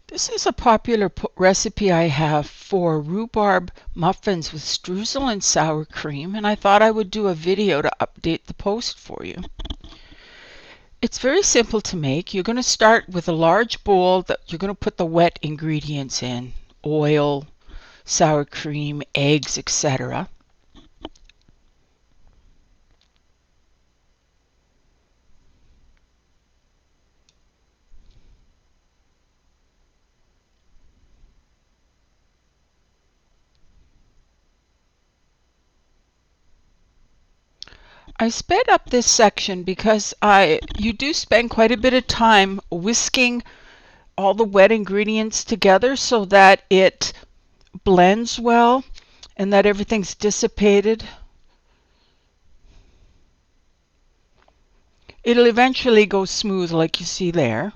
This is a popular recipe I have for rhubarb muffins with streusel and sour cream, and I thought I would do a video to update the post for you. It's very simple to make. You're going to start with a large bowl that you're going to put the wet ingredients in: oil, sour cream, eggs, etc. I sped up this section because you do spend quite a bit of time whisking all the wet ingredients together so that it blends well and that everything's dissipated. It'll eventually go smooth like you see there.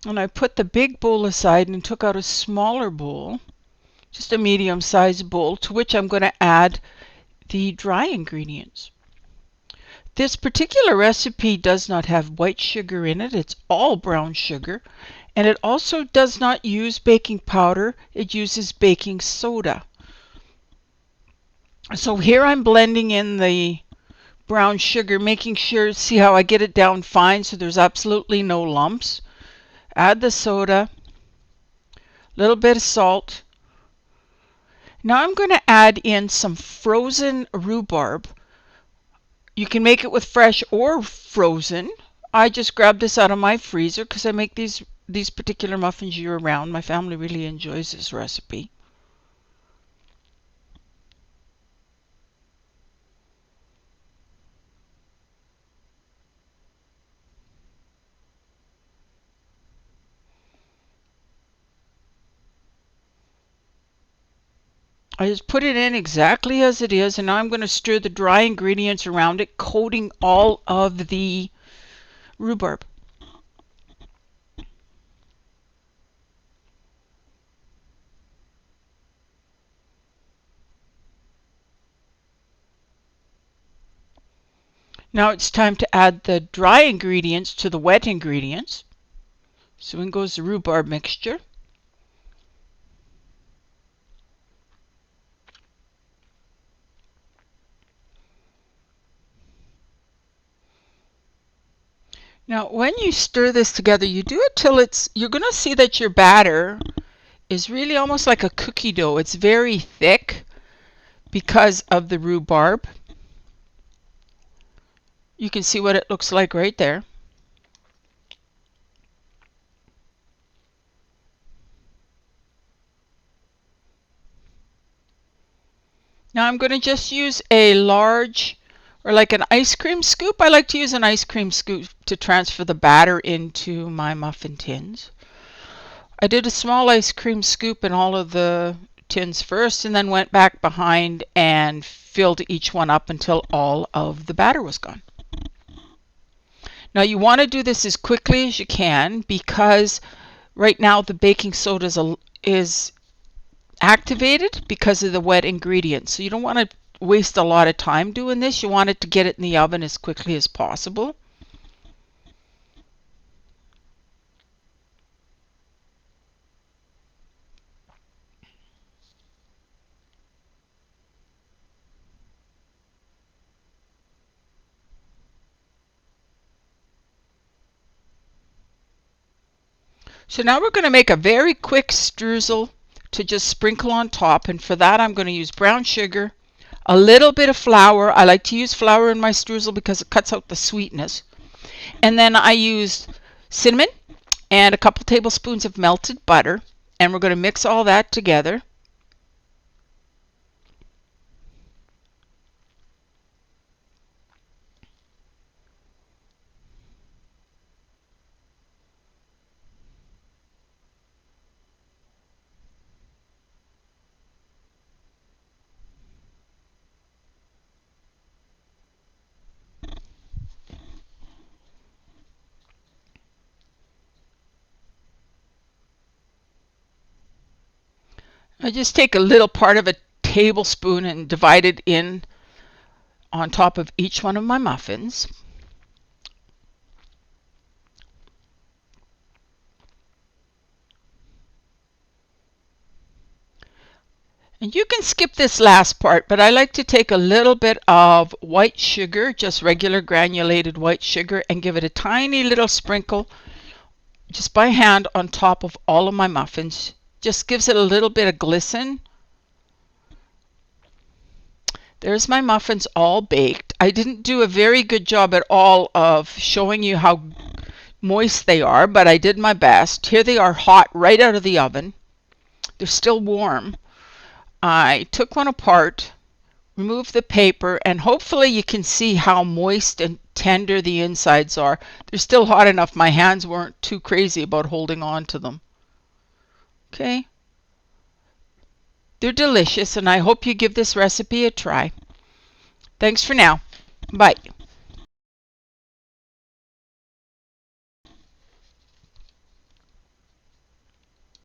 And I put the big bowl aside and took out a smaller bowl, just a medium-sized bowl, to which I'm going to add the dry ingredients. This particular recipe does not have white sugar in it. It's all brown sugar. And it also does not use baking powder. It uses baking soda. So here I'm blending in the brown sugar, making sure, see how I get it down fine so there's absolutely no lumps. Add the soda, a little bit of salt. Now I'm going to add in some frozen rhubarb. You can make it with fresh or frozen. I just grabbed this out of my freezer because I make these particular muffins year-round. My family really enjoys this recipe. I just put it in exactly as it is, and now I'm going to stir the dry ingredients around it, coating all of the rhubarb. Now it's time to add the dry ingredients to the wet ingredients. So in goes the rhubarb mixture. Now when you stir this together, you do it till you're going to see that your batter is really almost like a cookie dough. It's very thick because of the rhubarb. You can see what it looks like right there. Now I'm going to just use a large, or like an ice cream scoop. I like to use an ice cream scoop to transfer the batter into my muffin tins. I did a small ice cream scoop in all of the tins first, and then went back behind and filled each one up until all of the batter was gone. Now you want to do this as quickly as you can because right now the baking soda is activated because of the wet ingredients. So you don't want to waste a lot of time doing this. You want it to get it in the oven as quickly as possible. So now we're going to make a very quick streusel to just sprinkle on top, and for that I'm going to use brown sugar, a little bit of flour. I like to use flour in my streusel because it cuts out the sweetness. And then I used cinnamon and a couple tablespoons of melted butter, and we're going to mix all that together. I just take a little part of a tablespoon and divide it in on top of each one of my muffins. And you can skip this last part, but I like to take a little bit of white sugar, just regular granulated white sugar, and give it a tiny little sprinkle just by hand on top of all of my muffins. Just gives it a little bit of glisten. There's my muffins all baked. I didn't do a very good job at all of showing you how moist they are, but I did my best. Here they are, hot right out of the oven. They're still warm. I took one apart, removed the paper, and hopefully you can see how moist and tender the insides are. They're still hot enough. My hands weren't too crazy about holding on to them. Okay. They're delicious, and I hope you give this recipe a try. Thanks for now. Bye.